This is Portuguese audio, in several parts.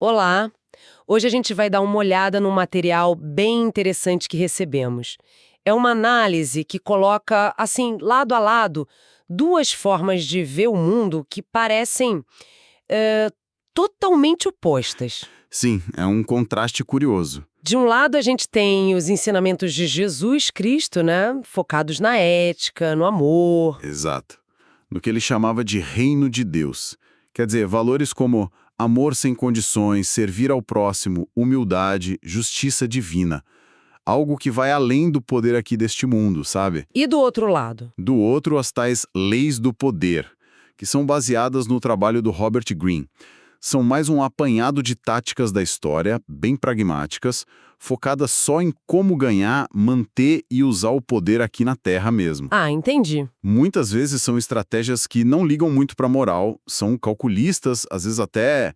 Olá! Hoje a gente vai dar uma olhada num material bem interessante que recebemos. É uma análise que coloca, assim, lado a lado, duas formas de ver o mundo que parecem eh, totalmente opostas. Sim, é um contraste curioso. De um lado, a gente tem os ensinamentos de Jesus Cristo, né? Focados na ética, no amor. Exato. No que ele chamava de reino de Deus. Quer dizer, valores como amor sem condições, servir ao próximo, humildade, justiça divina. Algo que vai além do poder aqui deste mundo, sabe? E do outro lado? Do outro, as tais leis do poder, que são baseadas no trabalho do Robert Greene. São mais um apanhado de táticas da história, bem pragmáticas, focadas só em como ganhar, manter e usar o poder aqui na Terra mesmo. Ah, entendi. Muitas vezes são estratégias que não ligam muito para a moral, são calculistas, às vezes até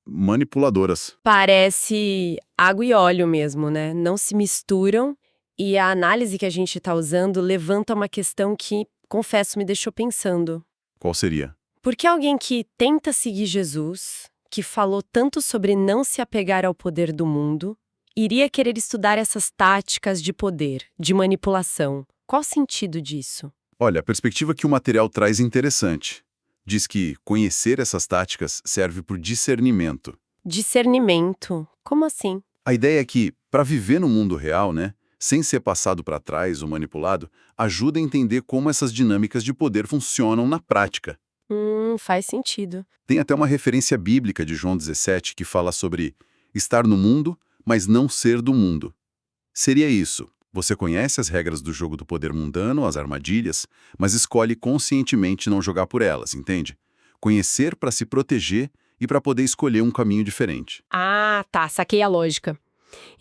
manipuladoras. Parece água e óleo mesmo, né? Não se misturam e a análise que a gente está usando levanta uma questão que, confesso, me deixou pensando. Qual seria? Por que alguém que tenta seguir Jesus, que falou tanto sobre não se apegar ao poder do mundo, iria querer estudar essas táticas de poder, de manipulação? Qual o sentido disso? Olha, a perspectiva que o material traz é interessante. Diz que conhecer essas táticas serve por discernimento. Discernimento. Como assim? A ideia é que, para viver no mundo real, né, sem ser passado para trás ou manipulado, ajuda a entender como essas dinâmicas de poder funcionam na prática. Faz sentido. Tem até uma referência bíblica de João 17 que fala sobre estar no mundo, mas não ser do mundo. Seria isso. Você conhece as regras do jogo do poder mundano, as armadilhas, mas escolhe conscientemente não jogar por elas, entende? Conhecer para se proteger e para poder escolher um caminho diferente. Ah, tá, saquei a lógica.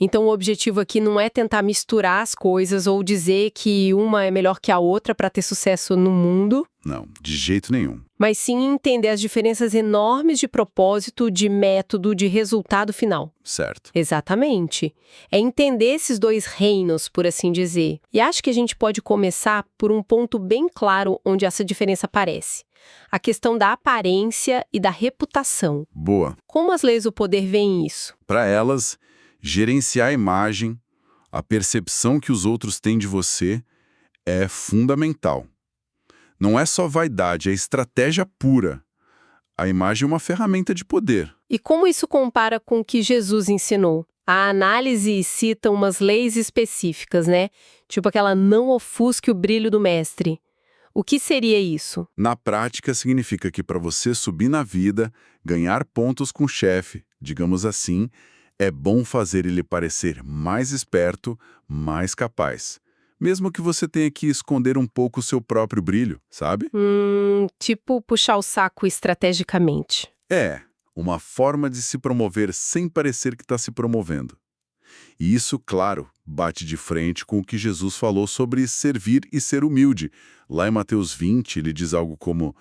Então o objetivo aqui não é tentar misturar as coisas ou dizer que uma é melhor que a outra para ter sucesso no mundo, Não, de jeito nenhum. mas sim entender as diferenças enormes de propósito, de método, de resultado final. Certo. Exatamente. É entender esses dois reinos, por assim dizer. E acho que a gente pode começar por um ponto bem claro onde essa diferença aparece. A questão da aparência e da reputação. Boa. Como as leis do poder veem isso? Para elas, gerenciar a imagem, a percepção que os outros têm de você é fundamental. Não é só vaidade, é estratégia pura. A imagem é uma ferramenta de poder. E como isso compara com o que Jesus ensinou? A análise cita umas leis específicas, né? Tipo aquela não ofusque o brilho do mestre. O que seria isso? Na prática, significa que para você subir na vida, ganhar pontos com o chefe, digamos assim, é bom fazer ele parecer mais esperto, mais capaz. Mesmo que você tenha que esconder um pouco o seu próprio brilho, sabe? Tipo puxar o saco estrategicamente. É, uma forma de se promover sem parecer que está se promovendo. E isso, claro, bate de frente com o que Jesus falou sobre servir e ser humilde. Lá em Mateus 20, ele diz algo como: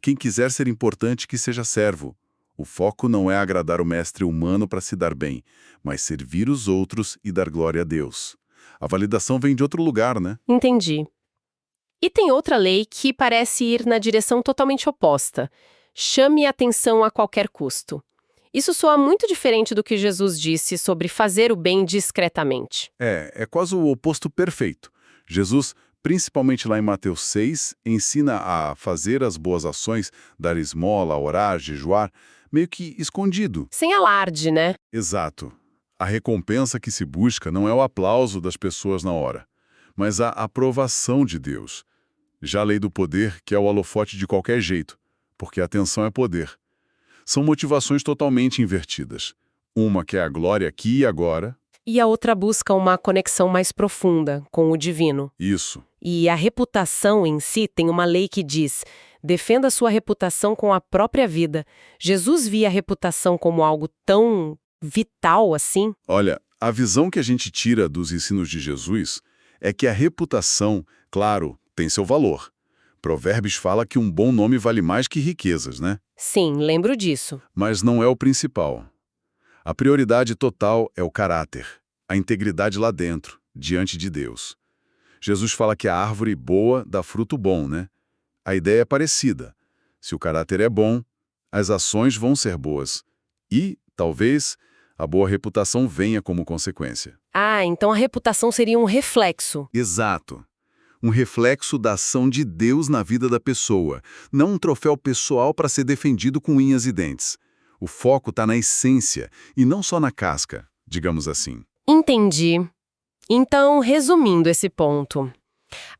quem quiser ser importante, que seja servo. O foco não é agradar o mestre humano para se dar bem, mas servir os outros e dar glória a Deus. A validação vem de outro lugar, né? Entendi. E tem outra lei que parece ir na direção totalmente oposta. Chame a atenção a qualquer custo. Isso soa muito diferente do que Jesus disse sobre fazer o bem discretamente. É quase o oposto perfeito. Jesus, principalmente lá em Mateus 6, ensina a fazer as boas ações, dar esmola, orar, jejuar, meio que escondido. Sem alarde, né? Exato. A recompensa que se busca não é o aplauso das pessoas na hora, mas a aprovação de Deus. Já a lei do poder, que é o holofote de qualquer jeito, porque a atenção é poder. São motivações totalmente invertidas. Uma que é a glória aqui e agora. E a outra busca uma conexão mais profunda com o divino. Isso. E a reputação em si tem uma lei que diz: defenda sua reputação com a própria vida. Jesus via a reputação como algo tão vital assim? Olha, a visão que a gente tira dos ensinos de Jesus é que a reputação, claro, tem seu valor. Provérbios fala que um bom nome vale mais que riquezas, né? Sim, lembro disso. Mas não é o principal. A prioridade total é o caráter, a integridade lá dentro, diante de Deus. Jesus fala que a árvore boa dá fruto bom, né? A ideia é parecida. Se o caráter é bom, as ações vão ser boas. E, talvez, a boa reputação venha como consequência. Ah, então a reputação seria um reflexo. Exato. Um reflexo da ação de Deus na vida da pessoa, não um troféu pessoal para ser defendido com unhas e dentes. O foco está na essência e não só na casca, digamos assim. Entendi. Então, resumindo esse ponto,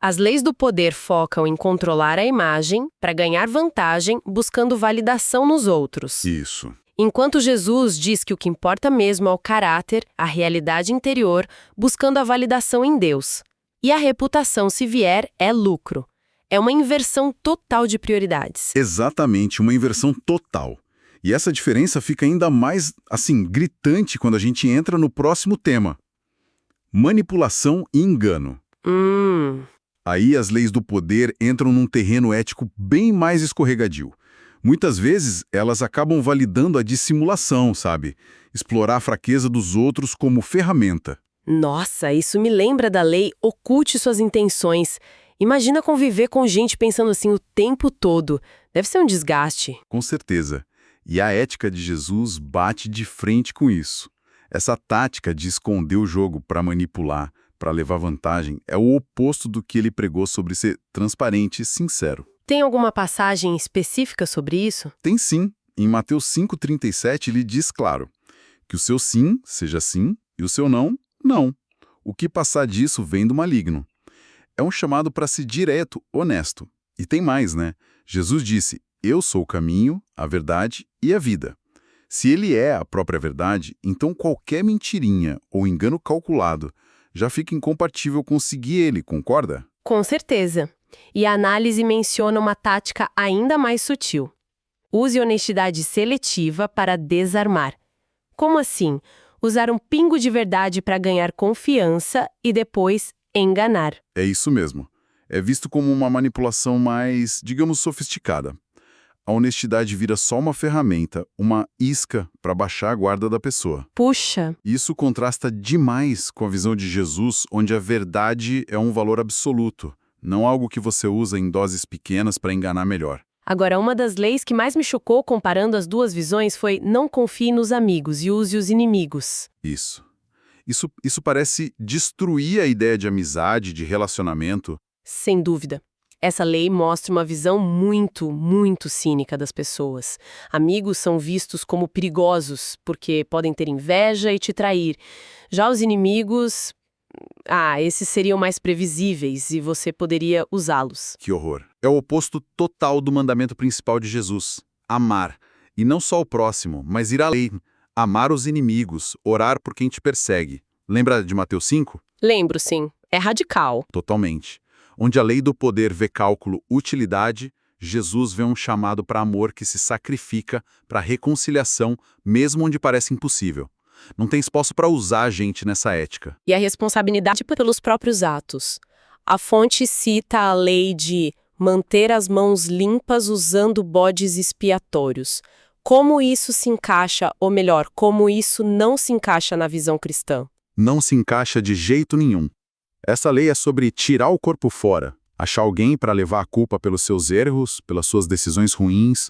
as leis do poder focam em controlar a imagem para ganhar vantagem, buscando validação nos outros. Isso. Enquanto Jesus diz que o que importa mesmo é o caráter, a realidade interior, buscando a validação em Deus. E a reputação, se vier, é lucro. É uma inversão total de prioridades. Exatamente, uma inversão total. E essa diferença fica ainda mais, gritante quando a gente entra no próximo tema. Manipulação e engano. Aí as leis do poder entram num terreno ético bem mais escorregadio. Muitas vezes, elas acabam validando a dissimulação, sabe? Explorar a fraqueza dos outros como ferramenta. Nossa, isso me lembra da lei oculte suas intenções. Imagina conviver com gente pensando assim o tempo todo. Deve ser um desgaste. Com certeza. E a ética de Jesus bate de frente com isso. Essa tática de esconder o jogo para manipular, para levar vantagem, é o oposto do que ele pregou sobre ser transparente e sincero. Tem alguma passagem específica sobre isso? Tem sim. Em Mateus 5,37 ele diz claro que o seu sim seja sim e o seu não, não. O que passar disso vem do maligno. É um chamado para ser direto, honesto. E tem mais, né? Jesus disse, eu sou o caminho, a verdade e a vida. Se ele é a própria verdade, então qualquer mentirinha ou engano calculado já fica incompatível com seguir ele, concorda? Com certeza. E a análise menciona uma tática ainda mais sutil. Use honestidade seletiva para desarmar. Como assim? Usar um pingo de verdade para ganhar confiança e depois enganar. É isso mesmo. É visto como uma manipulação mais, digamos, sofisticada. A honestidade vira só uma ferramenta, uma isca para baixar a guarda da pessoa. Puxa! Isso contrasta demais com a visão de Jesus, onde a verdade é um valor absoluto, não algo que você usa em doses pequenas para enganar melhor. Agora, uma das leis que mais me chocou comparando as duas visões foi não confie nos amigos e use os inimigos. Isso parece destruir a ideia de amizade, de relacionamento. Sem dúvida. Essa lei mostra uma visão muito, muito cínica das pessoas. Amigos são vistos como perigosos, porque podem ter inveja e te trair. Já os inimigos... esses seriam mais previsíveis e você poderia usá-los. Que horror. É o oposto total do mandamento principal de Jesus, amar. E não só o próximo, mas ir além. Amar os inimigos, orar por quem te persegue. Lembra de Mateus 5? Lembro, sim. É radical. Totalmente. Onde a lei do poder vê cálculo utilidade, Jesus vê um chamado para amor que se sacrifica para reconciliação, mesmo onde parece impossível. Não tem espaço para usar a gente nessa ética. E a responsabilidade pelos próprios atos. A fonte cita a lei de manter as mãos limpas usando bodes expiatórios. Como isso se encaixa, ou melhor, como isso não se encaixa na visão cristã? Não se encaixa de jeito nenhum. Essa lei é sobre tirar o corpo fora, achar alguém para levar a culpa pelos seus erros, pelas suas decisões ruins.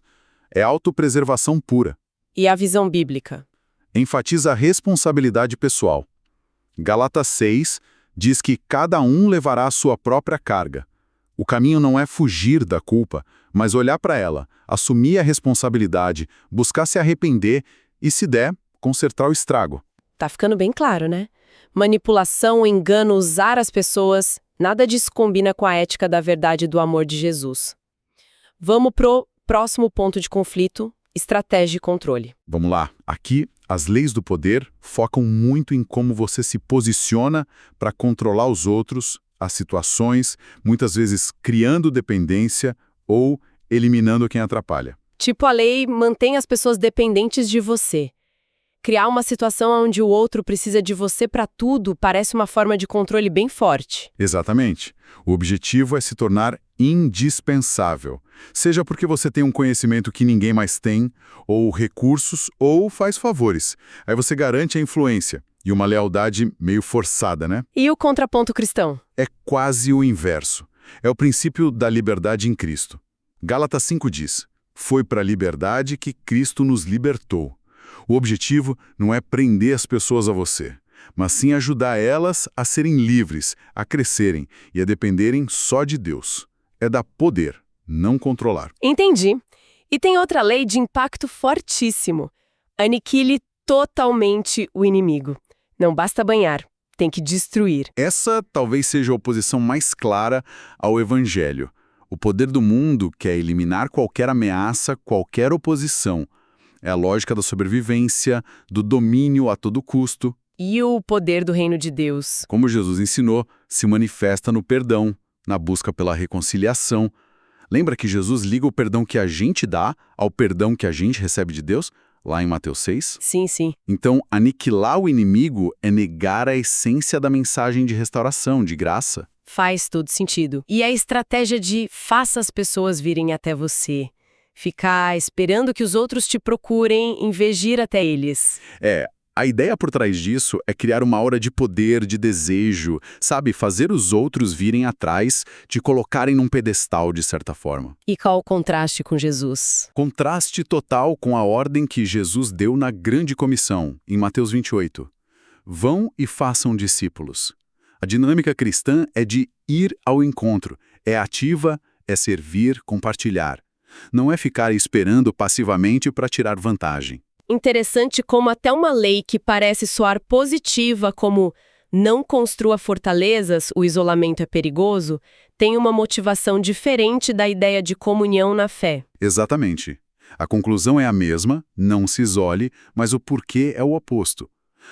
É autopreservação pura. E a visão bíblica? Enfatiza a responsabilidade pessoal. Gálatas 6 diz que cada um levará a sua própria carga. O caminho não é fugir da culpa, mas olhar para ela, assumir a responsabilidade, buscar se arrepender e, se der, consertar o estrago. Tá ficando bem claro, né? Manipulação, engano, usar as pessoas, nada disso combina com a ética da verdade e do amor de Jesus. Vamos pro próximo ponto de conflito, estratégia e controle. Vamos lá. Aqui, as leis do poder focam muito em como você se posiciona para controlar os outros, as situações, muitas vezes criando dependência ou eliminando quem atrapalha. Tipo, a lei mantém as pessoas dependentes de você. Criar uma situação onde o outro precisa de você para tudo parece uma forma de controle bem forte. Exatamente. O objetivo é se tornar indispensável. Seja porque você tem um conhecimento que ninguém mais tem, ou recursos, ou faz favores. Aí você garante a influência. E uma lealdade meio forçada, né? E o contraponto cristão? É quase o inverso. É o princípio da liberdade em Cristo. Gálatas 5 diz, foi para a liberdade que Cristo nos libertou. O objetivo não é prender as pessoas a você, mas sim ajudar elas a serem livres, a crescerem e a dependerem só de Deus. É dar poder, não controlar. Entendi. E tem outra lei de impacto fortíssimo. Aniquile totalmente o inimigo. Não basta banhar, tem que destruir. Essa talvez seja a oposição mais clara ao Evangelho. O poder do mundo quer eliminar qualquer ameaça, qualquer oposição. É a lógica da sobrevivência, do domínio a todo custo. E o poder do reino de Deus? Como Jesus ensinou, se manifesta no perdão, na busca pela reconciliação. Lembra que Jesus liga o perdão que a gente dá ao perdão que a gente recebe de Deus? Lá em Mateus 6? Sim, sim. Então, aniquilar o inimigo é negar a essência da mensagem de restauração, de graça. Faz todo sentido. E a estratégia de faça as pessoas virem até você. Ficar esperando que os outros te procurem em vez de ir até eles. A ideia por trás disso é criar uma aura de poder, de desejo, sabe? Fazer os outros virem atrás, te colocarem num pedestal, de certa forma. E qual o contraste com Jesus? Contraste total com a ordem que Jesus deu na Grande Comissão, em Mateus 28. Vão e façam discípulos. A dinâmica cristã é de ir ao encontro, é ativa, é servir, compartilhar. Não é ficar esperando passivamente para tirar vantagem. Interessante como até uma lei que parece soar positiva, como não construa fortalezas, o isolamento é perigoso, tem uma motivação diferente da ideia de comunhão na fé. Exatamente. A conclusão é a mesma, não se isole, mas o porquê é o oposto.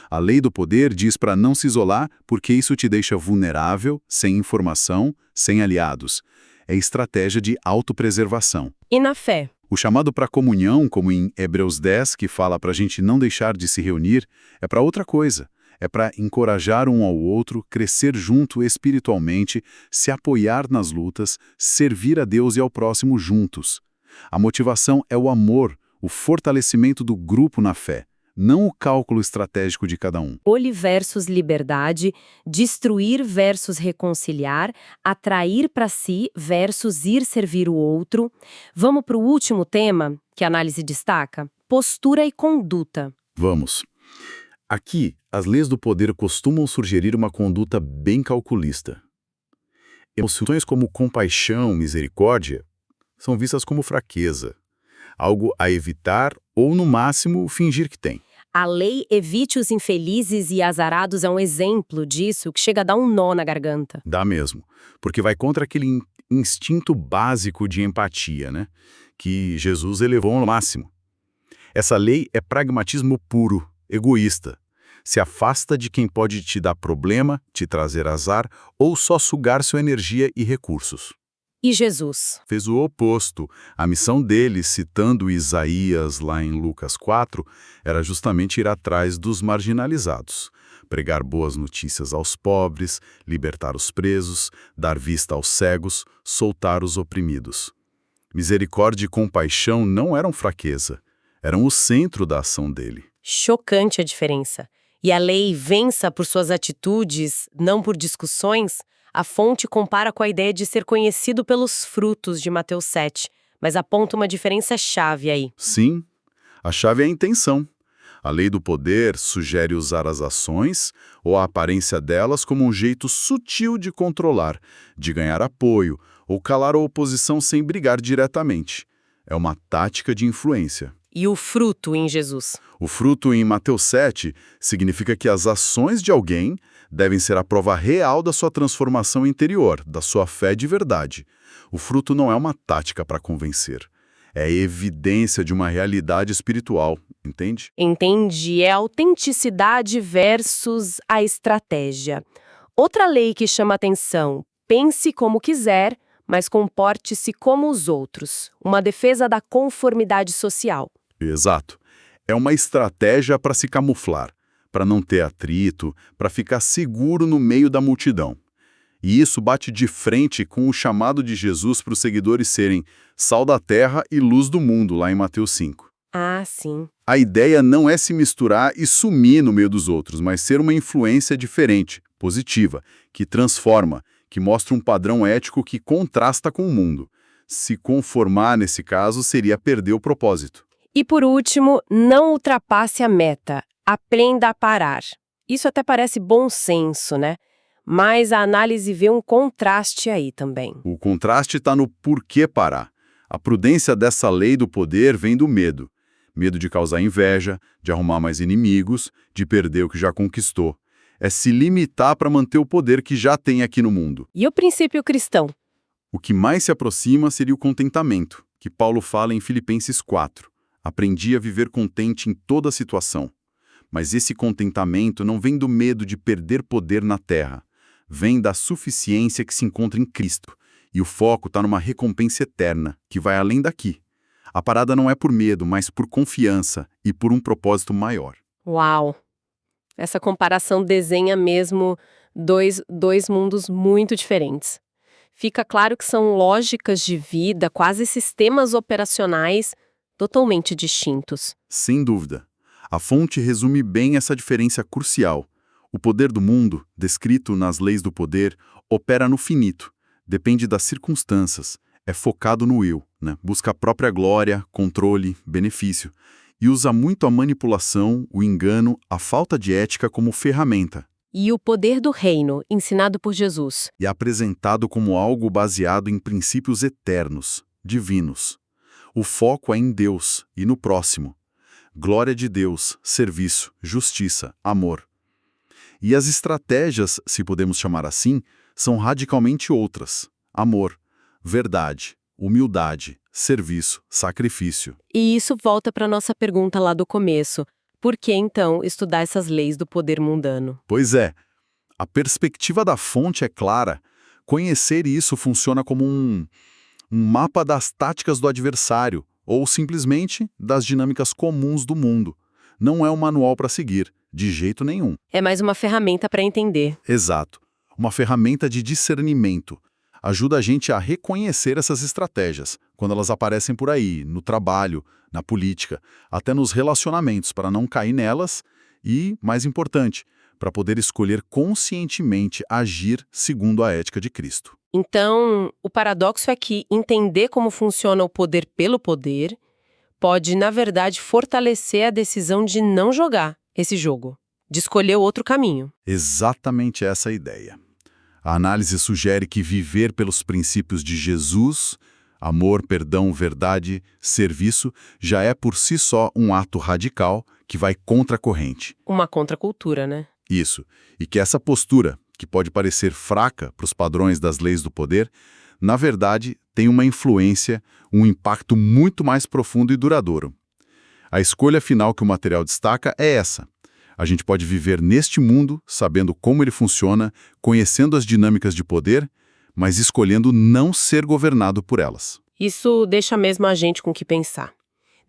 A lei do poder diz para não se isolar porque isso te deixa vulnerável, sem informação, sem aliados. É estratégia de autopreservação. E na fé? O chamado para comunhão, como em Hebreus 10, que fala para a gente não deixar de se reunir, é para outra coisa. É para encorajar um ao outro, crescer junto espiritualmente, se apoiar nas lutas, servir a Deus e ao próximo juntos. A motivação é o amor, o fortalecimento do grupo na fé, não o cálculo estratégico de cada um. Controle versus liberdade, destruir versus reconciliar, atrair para si versus ir servir o outro. Vamos para o último tema que a análise destaca: postura e conduta. Vamos. Aqui, as leis do poder costumam sugerir uma conduta bem calculista. Emoções como compaixão, misericórdia, são vistas como fraqueza, algo a evitar ou, no máximo, fingir que tem. A lei evite os infelizes e azarados é um exemplo disso que chega a dar um nó na garganta. Dá mesmo, porque vai contra aquele instinto básico de empatia, né? Que Jesus elevou ao máximo. Essa lei é pragmatismo puro, egoísta. Se afasta de quem pode te dar problema, te trazer azar ou só sugar sua energia e recursos. E Jesus? Fez o oposto. A missão dele, citando Isaías lá em Lucas 4, era justamente ir atrás dos marginalizados, pregar boas notícias aos pobres, libertar os presos, dar vista aos cegos, soltar os oprimidos. Misericórdia e compaixão não eram fraqueza, eram o centro da ação dele. Chocante a diferença. E a lei vença por suas atitudes, não por discussões. A fonte compara com a ideia de ser conhecido pelos frutos de Mateus 7, mas aponta uma diferença chave aí. Sim, a chave é a intenção. A lei do poder sugere usar as ações ou a aparência delas como um jeito sutil de controlar, de ganhar apoio ou calar a oposição sem brigar diretamente. É uma tática de influência. E o fruto em Jesus? O fruto em Mateus 7 significa que as ações de alguém devem ser a prova real da sua transformação interior, da sua fé de verdade. O fruto não é uma tática para convencer. É a evidência de uma realidade espiritual, entende? Entendi. É a autenticidade versus a estratégia. Outra lei que chama atenção: pense como quiser, mas comporte-se como os outros. Uma defesa da conformidade social. Exato. É uma estratégia para se camuflar, para não ter atrito, para ficar seguro no meio da multidão. E isso bate de frente com o chamado de Jesus para os seguidores serem sal da terra e luz do mundo, lá em Mateus 5. Ah, sim. A ideia não é se misturar e sumir no meio dos outros, mas ser uma influência diferente, positiva, que transforma, que mostra um padrão ético que contrasta com o mundo. Se conformar, nesse caso, seria perder o propósito. E por último, não ultrapasse a meta. Aprenda a parar. Isso até parece bom senso, né? Mas a análise vê um contraste aí também. O contraste está no porquê parar. A prudência dessa lei do poder vem do medo. Medo de causar inveja, de arrumar mais inimigos, de perder o que já conquistou. É se limitar para manter o poder que já tem aqui no mundo. E o princípio cristão? O que mais se aproxima seria o contentamento, que Paulo fala em Filipenses 4. Aprendi a viver contente em toda situação. Mas esse contentamento não vem do medo de perder poder na terra. Vem da suficiência que se encontra em Cristo. E o foco está numa recompensa eterna, que vai além daqui. A parada não é por medo, mas por confiança e por um propósito maior. Uau! Essa comparação desenha mesmo dois mundos muito diferentes. Fica claro que são lógicas de vida, quase sistemas operacionais totalmente distintos. Sem dúvida. A fonte resume bem essa diferença crucial. O poder do mundo, descrito nas leis do poder, opera no finito, depende das circunstâncias, é focado no eu, né? Busca a própria glória, controle, benefício, e usa muito a manipulação, o engano, a falta de ética como ferramenta. E o poder do reino, ensinado por Jesus. E é apresentado como algo baseado em princípios eternos, divinos. O foco é em Deus e no próximo. Glória de Deus, serviço, justiça, amor. E as estratégias, se podemos chamar assim, são radicalmente outras. Amor, verdade, humildade, serviço, sacrifício. E isso volta para a nossa pergunta lá do começo. Por que, então, estudar essas leis do poder mundano? Pois é, a perspectiva da fonte é clara. Conhecer isso funciona como um mapa das táticas do adversário, ou simplesmente das dinâmicas comuns do mundo. Não é um manual para seguir, de jeito nenhum. É mais uma ferramenta para entender. Exato. Uma ferramenta de discernimento. Ajuda a gente a reconhecer essas estratégias, quando elas aparecem por aí, no trabalho, na política, até nos relacionamentos, para não cair nelas e, mais importante, para poder escolher conscientemente agir segundo a ética de Cristo. Então, o paradoxo é que entender como funciona o poder pelo poder pode, na verdade, fortalecer a decisão de não jogar esse jogo, de escolher outro caminho. Exatamente essa a ideia. A análise sugere que viver pelos princípios de Jesus, amor, perdão, verdade, serviço, já é por si só um ato radical que vai contra a corrente. Uma contracultura, né? Isso. E que essa postura, que pode parecer fraca para os padrões das leis do poder, na verdade tem uma influência, um impacto muito mais profundo e duradouro. A escolha final que o material destaca é essa. A gente pode viver neste mundo, sabendo como ele funciona, conhecendo as dinâmicas de poder, mas escolhendo não ser governado por elas. Isso deixa mesmo a gente com o que pensar.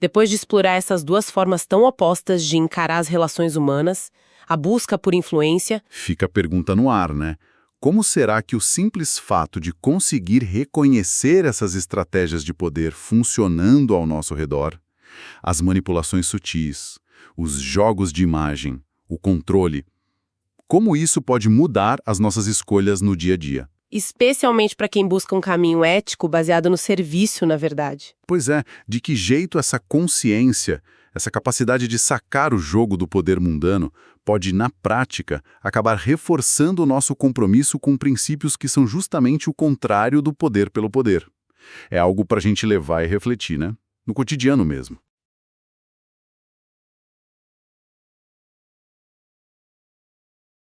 Depois de explorar essas duas formas tão opostas de encarar as relações humanas, a busca por influência... Fica a pergunta no ar, né? Como será que o simples fato de conseguir reconhecer essas estratégias de poder funcionando ao nosso redor, as manipulações sutis, os jogos de imagem, o controle, como isso pode mudar as nossas escolhas no dia a dia? Especialmente para quem busca um caminho ético baseado no serviço, na verdade. Pois é, de que jeito essa consciência, essa capacidade de sacar o jogo do poder mundano, pode, na prática, acabar reforçando o nosso compromisso com princípios que são justamente o contrário do poder pelo poder. É algo para a gente levar e refletir, né? No cotidiano mesmo.